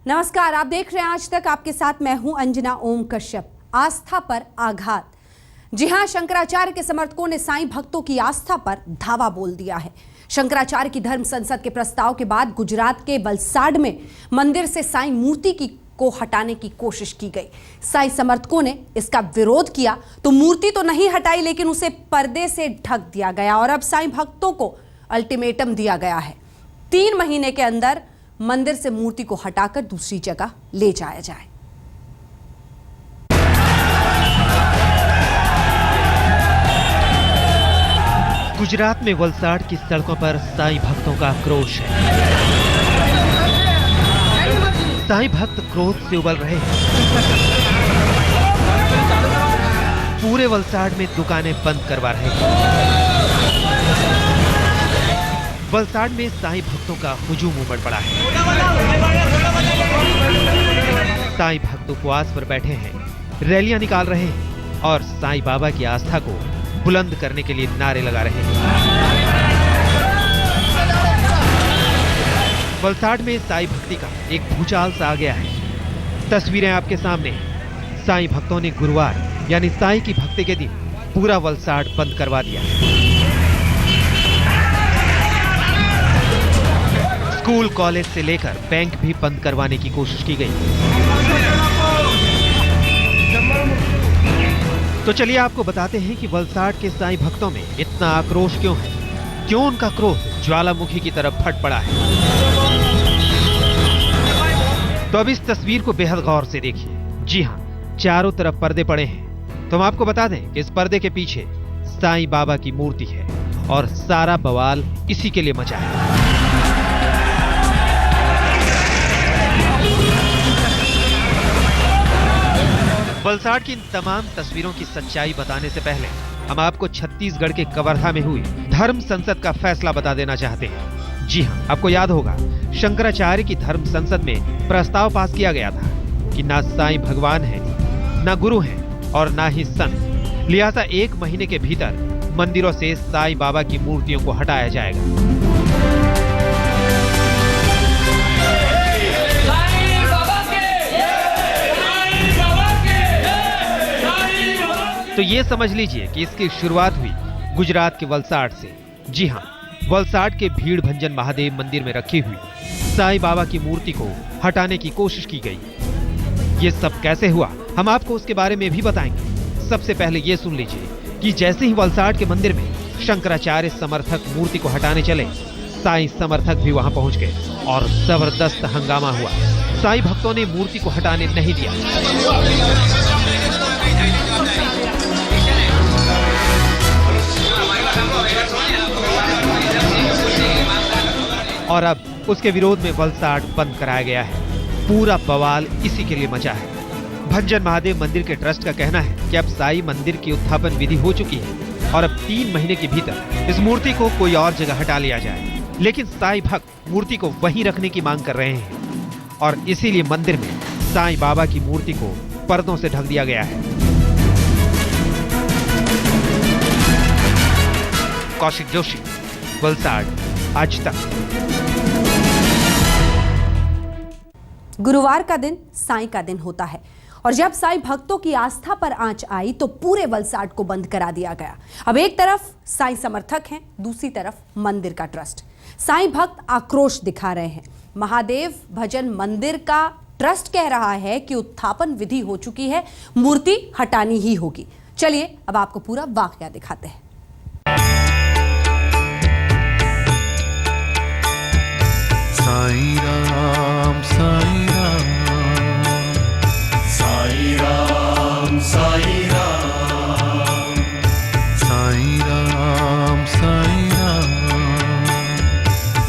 नमस्कार, आप देख रहे हैं आज तक। आपके साथ मैं हूं अंजना ओम कश्यप। आस्था पर आघात। जी हां, शंकराचार्य के समर्थकों ने साईं भक्तों की आस्था पर धावा बोल दिया है। शंकराचार्य की धर्म संसद के प्रस्ताव के बाद गुजरात के वलसाड में मंदिर से साईं मूर्ति को हटाने की कोशिश की गई। साईं समर्थकों ने इसका विरोध किया तो मूर्ति तो नहीं हटाई, लेकिन उसे पर्दे से ढक दिया गया और अब साईं भक्तों को अल्टीमेटम दिया गया है, 3 महीने के अंदर मंदिर से मूर्ति को हटाकर दूसरी जगह ले जाया जाए। गुजरात में वलसाड की सड़कों पर साईं भक्तों का आक्रोश है। साईं भक्त क्रोध से उबल रहे हैं। पूरे वलसाड में दुकानें बंद करवा रहे हैं। वलसाड में साईं भक्तों का हुजूम उमड़ पड़ा है। साईं भक्त उपवास पर बैठे हैं, रैलियां निकाल रहे हैं और साईं बाबा की आस्था को बुलंद करने के लिए नारे लगा रहे हैं। वलसाड में साईं भक्ति का एक भूचाल सा आ गया है। तस्वीरें आपके सामने हैं। साईं भक्तों ने गुरुवार यानी साईं की भक्ति के दिन पूरा वलसाड बंद करवा दिया है। स्कूल, कॉलेज से लेकर बैंक भी बंद करवाने की कोशिश की गई। तो चलिए आपको बताते हैं कि वलसाड के साईं भक्तों में इतना आक्रोश क्यों है, क्यों उनका क्रोध ज्वालामुखी की तरफ फट पड़ा है। तो अब इस तस्वीर को बेहद गौर से देखिए। जी हाँ, चारों तरफ पर्दे पड़े हैं। तो हम आपको बता दें कि इस पर्दे के पीछे साईं बाबा की मूर्ति है और सारा बवाल इसी के लिए मचा है। वलसाड की इन तमाम तस्वीरों की सच्चाई बताने से पहले हम आपको छत्तीसगढ़ के कवर्धा में हुई धर्म संसद का फैसला बता देना चाहते हैं। जी हाँ, आपको याद होगा, शंकराचार्य की धर्म संसद में प्रस्ताव पास किया गया था कि ना साईं भगवान है, ना गुरु हैं और ना ही संत। लिहाजा 1 महीने के भीतर मंदिरों से साईं बाबा की मूर्तियों को हटाया जाएगा। तो ये समझ लीजिए कि इसकी शुरुआत हुई गुजरात के वलसाड से। जी हाँ, वलसाड के भीड़ भंजन महादेव मंदिर में रखी हुई साईं बाबा की मूर्ति को हटाने की कोशिश की गई। ये सब कैसे हुआ, हम आपको उसके बारे में भी बताएंगे। सबसे पहले ये सुन लीजिए कि जैसे ही वलसाड के मंदिर में शंकराचार्य समर्थक मूर्ति को हटाने चले, साईं समर्थक भी वहां पहुंच गए और जबरदस्त हंगामा हुआ। साईं भक्तों ने मूर्ति को हटाने नहीं दिया। और अब उसके विरोध में वलसाड बंद कराया गया है। पूरा बवाल इसी के लिए मचा है। भंजन महादेव मंदिर के ट्रस्ट का कहना है कि अब साईं मंदिर की उत्थापन विधि हो चुकी है और अब 3 महीने के भीतर इस मूर्ति को कोई और जगह हटा लिया जाए। लेकिन साईं भक्त मूर्ति को वहीं रखने की मांग कर रहे हैं और इसीलिए मंदिर में साईं बाबा की मूर्ति को पर्दों से ढक दिया गया है। कौशिक जोशी, वलसाड, आज तक। गुरुवार का दिन साईं का दिन होता है और जब साईं भक्तों की आस्था पर आंच आई तो पूरे वलसाड को बंद करा दिया गया। अब एक तरफ साईं समर्थक हैं, दूसरी तरफ मंदिर का ट्रस्ट। साईं भक्त आक्रोश दिखा रहे हैं। महादेव भजन मंदिर का ट्रस्ट कह रहा है कि उत्थापन विधि हो चुकी है, मूर्ति हटानी ही होगी। चलिए अब आपको पूरा वाकया दिखाते हैं। साईं राम साईं राम साईं राम साईं राम साईं राम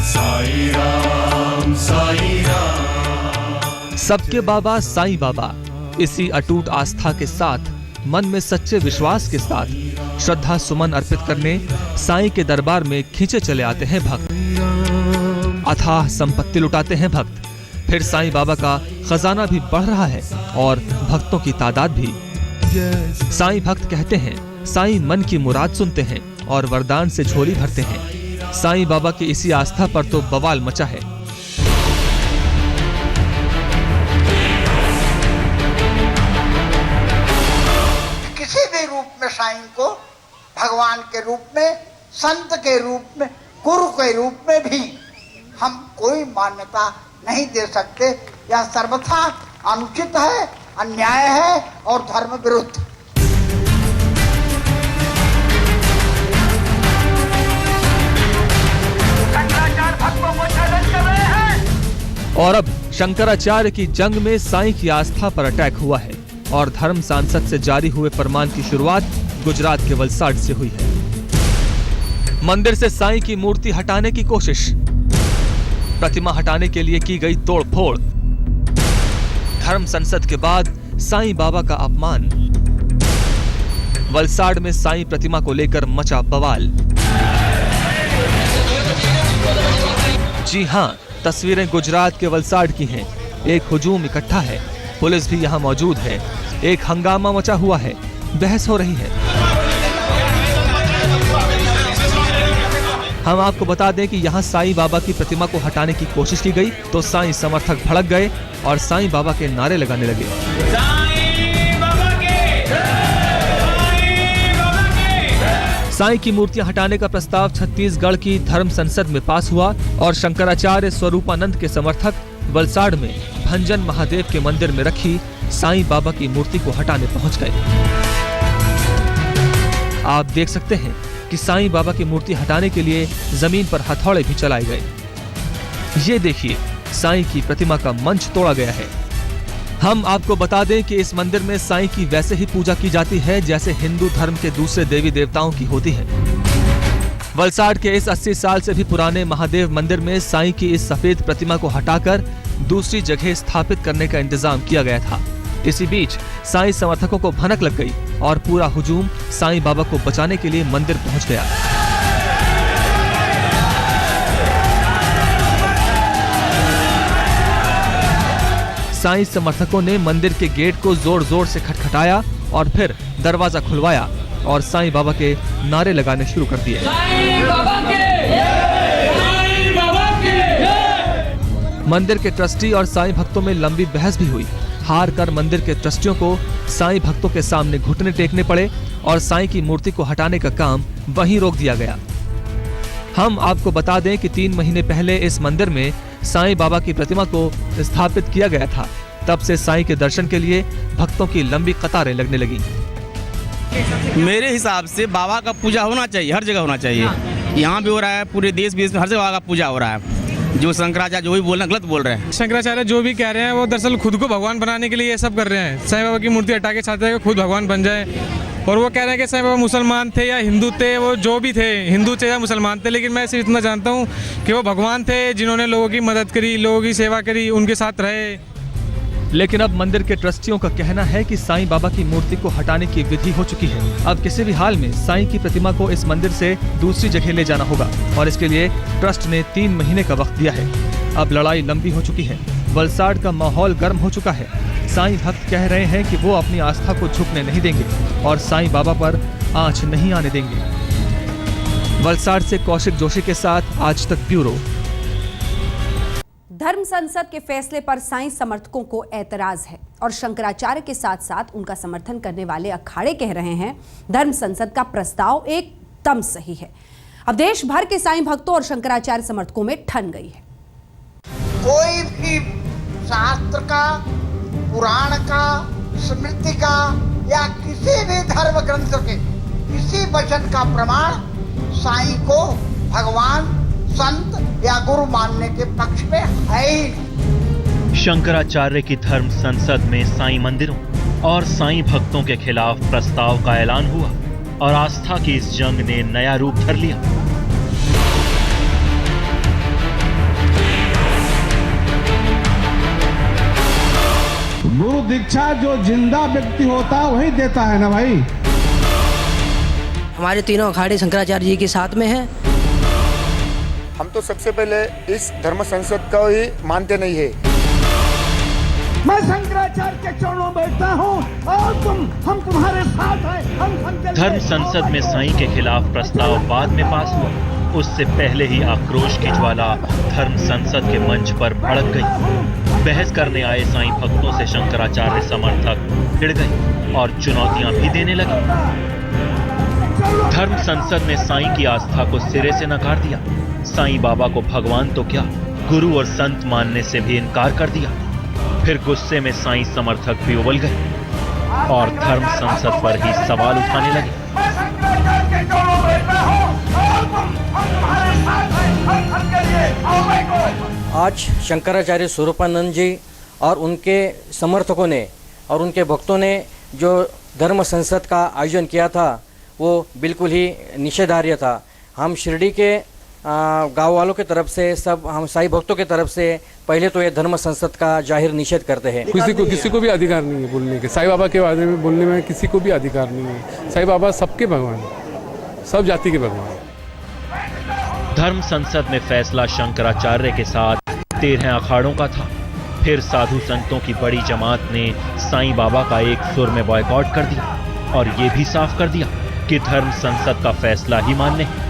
साईं राम साईं राम। सबके बाबा साईं बाबा। इसी अटूट आस्था के साथ, मन में सच्चे विश्वास के साथ श्रद्धा सुमन अर्पित करने साईं के दरबार में खींचे चले आते हैं भक्त। अथाह संपत्ति लुटाते हैं भक्त। फिर साईं बाबा का खजाना भी बढ़ रहा है और भक्तों की तादाद भी। साईं भक्त कहते हैं, साईं मन की मुराद सुनते हैं और वरदान से झोली भरते हैं। साईं बाबा की इसी आस्था पर तो बवाल मचा है। साईं को भगवान के रूप में, संत के रूप में, गुरु के रूप में भी हम कोई मान्यता नहीं दे सकते। यह सर्वथा अनुचित है, अन्याय है और धर्म विरुद्ध। और अब शंकराचार्य की जंग में साईं की आस्था पर अटैक हुआ है और धर्म सांसद से जारी हुए फरमान की शुरुआत गुजरात के वलसाड से हुई है। मंदिर से साईं की मूर्ति हटाने की कोशिश, प्रतिमा हटाने के लिए की गई तोड़फोड़, धर्म संसद के बाद साईं बाबा का अपमान, वलसाड में साईं प्रतिमा को लेकर मचा बवाल। जी हां, तस्वीरें गुजरात के वलसाड की हैं। एक हुजूम इकट्ठा है, पुलिस भी यहां मौजूद है, एक हंगामा मचा हुआ है, बहस हो रही है। हम आपको बता दें कि यहां साईं बाबा की प्रतिमा को हटाने की कोशिश की गई तो साईं समर्थक भड़क गए और साईं बाबा के नारे लगाने लगे। साईं की मूर्तियां हटाने का प्रस्ताव छत्तीसगढ़ की धर्म संसद में पास हुआ और शंकराचार्य स्वरूपानंद के समर्थक वलसाड में भंजन महादेव के मंदिर में रखी साईं बाबा की मूर्ति को हटाने पहुंच गए। आप देख सकते हैं कि साईं बाबा की मूर्ति हटाने के लिए जमीन पर हथौड़े भी चलाए गए। ये देखिए, साईं की प्रतिमा का मंच तोड़ा गया है। हम आपको बता दें कि इस मंदिर में साईं की वैसे ही पूजा की जाती है जैसे हिंदू धर्म के दूसरे देवी देवताओं की होती है। वलसाड के इस 80 साल से भी पुराने महादेव मंदिर में साईं की इस सफेद प्रतिमा को हटाकर दूसरी जगह स्थापित करने का इंतजाम किया गया था। इसी बीच साईं समर्थकों को भनक लग गई और पूरा हुजूम साईं बाबा को बचाने के लिए मंदिर पहुंच गया। साईं समर्थकों ने मंदिर के गेट को जोर जोर से खटखटाया और फिर दरवाजा खुलवाया और साईं बाबा के नारे लगाने शुरू कर दिए। मंदिर के ट्रस्टी और साईं भक्तों में लंबी बहस भी हुई। हार कर मंदिर के ट्रस्टियों को साईं भक्तों के सामने घुटने टेकने पड़े और साईं की मूर्ति को हटाने का काम वहीं रोक दिया गया। हम आपको बता दें कि 3 महीने पहले इस मंदिर में साईं बाबा की प्रतिमा को स्थापित किया गया था। तब से साईं के दर्शन के लिए भक्तों की लंबी कतारें लगने लगी। मेरे हिसाब से बाबा का पूजा होना चाहिए, हर जगह होना चाहिए। यहाँ भी हो रहा है, पूरे देश विदेश में हर जगह बाबा का पूजा हो रहा है। जो शंकराचार्य जो भी बोल रहे हैं गलत बोल रहे हैं। शंकराचार्य जो भी कह रहे हैं वो दरअसल खुद को भगवान बनाने के लिए ये सब कर रहे हैं। साईं बाबा की मूर्ति हटा के चाहते हैं कि खुद भगवान बन जाए। और वो कह रहे हैं कि साईं बाबा मुसलमान थे या हिंदू थे, वो जो भी थे, हिंदू थे या मुसलमान थे, लेकिन मैं सिर्फ इतना जानता हूँ कि वो भगवान थे जिन्होंने लोगों की मदद करी, लोगों की सेवा करी, उनके साथ रहे। लेकिन अब मंदिर के ट्रस्टियों का कहना है कि साईं बाबा की मूर्ति को हटाने की विधि हो चुकी है। अब किसी भी हाल में साईं की प्रतिमा को इस मंदिर से दूसरी जगह ले जाना होगा और इसके लिए ट्रस्ट ने 3 महीने का वक्त दिया है। अब लड़ाई लंबी हो चुकी है। वलसाड का माहौल गर्म हो चुका है। साईं भक्त कह रहे हैं कि वो अपनी आस्था को झुकने नहीं देंगे और साईं बाबा पर आंच नहीं आने देंगे। वलसाड से कौशिक जोशी के साथ आज तक ब्यूरो। धर्म संसद के फैसले पर साईं समर्थकों को ऐतराज है और शंकराचार्य के साथ साथ उनका समर्थन करने वाले अखाड़े कह रहे हैं धर्म संसद का प्रस्ताव एकदम सही है। अब देश भर के साईं भक्तों और शंकराचार्य समर्थकों में ठन गई है। कोई भी शास्त्र का, पुराण का, स्मृति का या किसी भी धर्म ग्रंथ के किसी वचन का प्रमाण साईं को भगवान, संत या गुरु मानने के पक्ष में है ही। शंकराचार्य की धर्म संसद में साईं मंदिरों और साईं भक्तों के खिलाफ प्रस्ताव का ऐलान हुआ और आस्था की इस जंग ने नया रूप धर लिया। गुरु दीक्षा जो जिंदा व्यक्ति होता है वही देता है ना भाई। हमारे तीनों अखाड़े शंकराचार्य जी के साथ में हैं। हम तो सबसे पहले इस धर्म संसद को ही मानते नहीं है। मैं शंकराचार्य के चरणों में बैठता हूँ और हम तुम्हारे साथ हैं। धर्म संसद में साईं के खिलाफ प्रस्ताव बाद में पास हुआ, उससे पहले ही आक्रोश की ज्वाला धर्म संसद के मंच पर भड़क गई। बहस करने आए साईं भक्तों से शंकराचार्य समर्थक भिड़ गए और चुनौतियां भी देने लगे। धर्म संसद ने साईं की आस्था को सिरे से नकार दिया। साईं बाबा को भगवान तो क्या, गुरु और संत मानने से भी इनकार कर दिया। फिर गुस्से में साईं समर्थक भी उबल गए और धर्म संसद पर ही सवाल उठाने लगे। आज शंकराचार्य स्वरूपानंद जी और उनके समर्थकों ने और उनके भक्तों ने जो धर्म संसद का आयोजन किया था वो बिल्कुल ही निषेधार्ह था। हम शिरडी के गांव वालों की तरफ से, सब हम साईं भक्तों की तरफ से पहले तो ये धर्म संसद का जाहिर निषेध करते हैं। किसी को भी अधिकार नहीं है बोलने के, साईं बाबा के बारे में बोलने में किसी को भी अधिकार नहीं है। साईं बाबा सबके भगवान, सब जाति के भगवान। धर्म संसद में फैसला शंकराचार्य के साथ 13 अखाड़ों का था। फिर साधु संतों की बड़ी जमात ने साईं बाबा का एक सुर में बॉयकॉट कर दिया और ये भी साफ कर दिया कि धर्म संसद का फैसला ही मान्य है।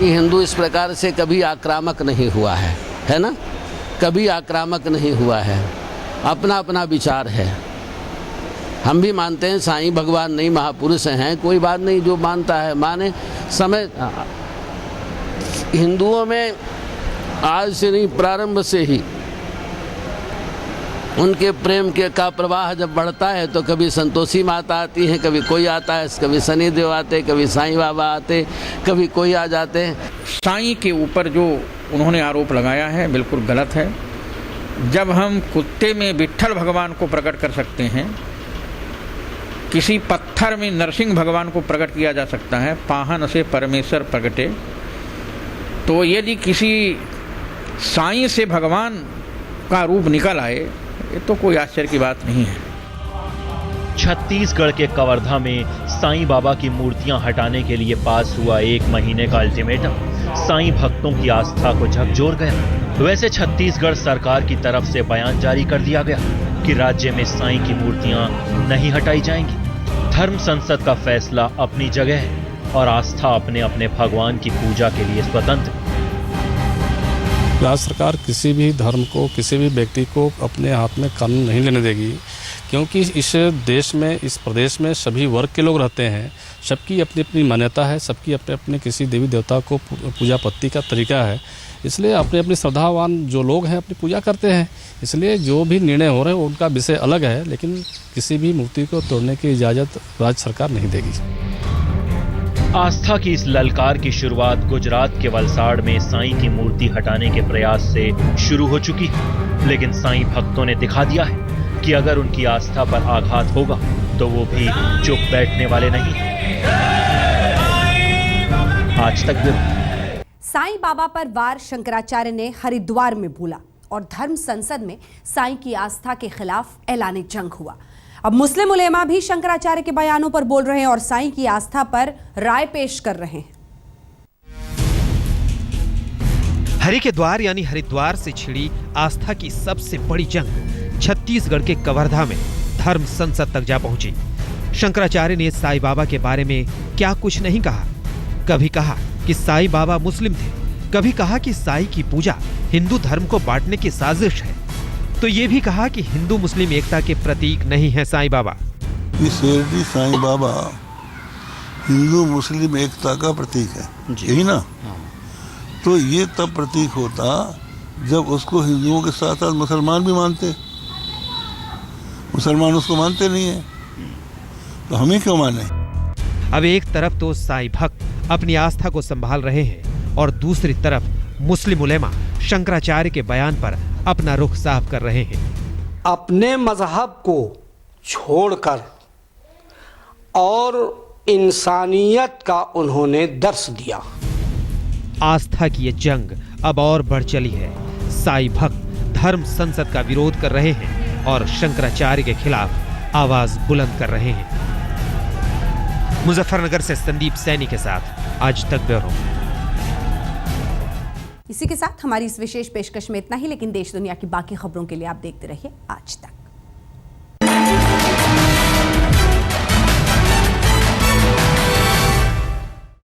हिंदू इस प्रकार से कभी आक्रामक नहीं हुआ है ना, कभी आक्रामक नहीं हुआ है, अपना अपना विचार है। हम भी मानते हैं साईं भगवान नहीं, महापुरुष हैं, कोई बात नहीं, जो मानता है माने। समय हिंदुओं में आज से नहीं, प्रारंभ से ही उनके प्रेम का प्रवाह जब बढ़ता है तो कभी संतोषी माता आती है, कभी कोई आता है, कभी शनिदेव आते, कभी साईं बाबा आते, कभी कोई आ जाते हैं। साईं के ऊपर जो उन्होंने आरोप लगाया है बिल्कुल गलत है। जब हम कुत्ते में विट्ठल भगवान को प्रकट कर सकते हैं, किसी पत्थर में नरसिंह भगवान को प्रकट किया जा सकता है, पाहन से परमेश्वर प्रगटे, तो यदि किसी साईं से भगवान का रूप निकल आए, ये तो कोई आश्चर्य की बात नहीं है। छत्तीसगढ़ के कवर्धा में साईं बाबा की मूर्तियां हटाने के लिए पास हुआ 1 महीने का अल्टीमेटम साईं भक्तों की आस्था को झकझोर गया। वैसे छत्तीसगढ़ सरकार की तरफ से बयान जारी कर दिया गया कि राज्य में साईं की मूर्तियां नहीं हटाई जाएंगी। धर्म संसद का फैसला अपनी जगह है और आस्था अपने अपने भगवान की पूजा के लिए स्वतंत्र। राज्य सरकार किसी भी धर्म को, किसी भी व्यक्ति को अपने हाथ में कानून नहीं लेने देगी, क्योंकि इस देश में, इस प्रदेश में सभी वर्ग के लोग रहते हैं, सबकी अपनी अपनी मान्यता है, सबकी अपने अपने किसी देवी देवता को पूजा पत्ती का तरीका है। इसलिए अपने अपनी श्रद्धावान जो लोग हैं अपनी पूजा करते हैं। इसलिए जो भी निर्णय हो रहे हैं उनका विषय अलग है, लेकिन किसी भी मूर्ति को तोड़ने की इजाज़त राज्य सरकार नहीं देगी। आस्था की इस ललकार की शुरुआत गुजरात के वलसाड़ में साईं की मूर्ति हटाने के प्रयास से शुरू हो चुकी है, लेकिन साईं भक्तों ने दिखा दिया है कि अगर उनकी आस्था पर आघात होगा तो वो भी चुप बैठने वाले नहीं। आज तक भी साईं बाबा पर वार शंकराचार्य ने हरिद्वार में बोला और धर्म संसद में साईं की आस्था के खिलाफ ऐलान जंग हुआ। अब मुस्लिम उलेमा भी शंकराचार्य के बयानों पर बोल रहे हैं और साईं की आस्था पर राय पेश कर रहे हैं। हरि के द्वार यानी हरिद्वार से छिड़ी आस्था की सबसे बड़ी जंग छत्तीसगढ़ के कवर्धा में धर्म संसद तक जा पहुंची। शंकराचार्य ने साईं बाबा के बारे में क्या कुछ नहीं कहा। कभी कहा कि साईं बाबा मुस्लिम थे, कभी कहा कि साईं की पूजा हिंदू धर्म को बांटने की साजिश है, तो ये भी कहा कि हिंदू मुस्लिम एकता के प्रतीक नहीं है साईं बाबा। शिरडी साईं बाबा हिंदू मुस्लिम एकता का प्रतीक है, यही ना? तो ये तब प्रतीक होता जब उसको हिंदुओं के साथ साथ मुसलमान भी मानते। मुसलमान उसको मानते नहीं है, तो हमें क्यों माने? अब एक तरफ तो साईं भक्त अपनी आस्था को संभाल रहे हैं और दूसरी तरफ मुस्लिम उलेमा शंकराचार्य के बयान पर अपना रुख साफ कर रहे हैं। अपने मजहब को छोड़कर और इंसानियत का उन्होंने दर्श दिया। आस्था की ये जंग अब और बढ़ चली है। साईं भक्त धर्म संसद का विरोध कर रहे हैं और शंकराचार्य के खिलाफ आवाज बुलंद कर रहे हैं। मुजफ्फरनगर से संदीप सैनी के साथ आज तक ब्यूरो। इसी के साथ हमारी इस विशेष पेशकश में इतना ही, लेकिन देश दुनिया की बाकी खबरों के लिए आप देखते रहिए आज तक।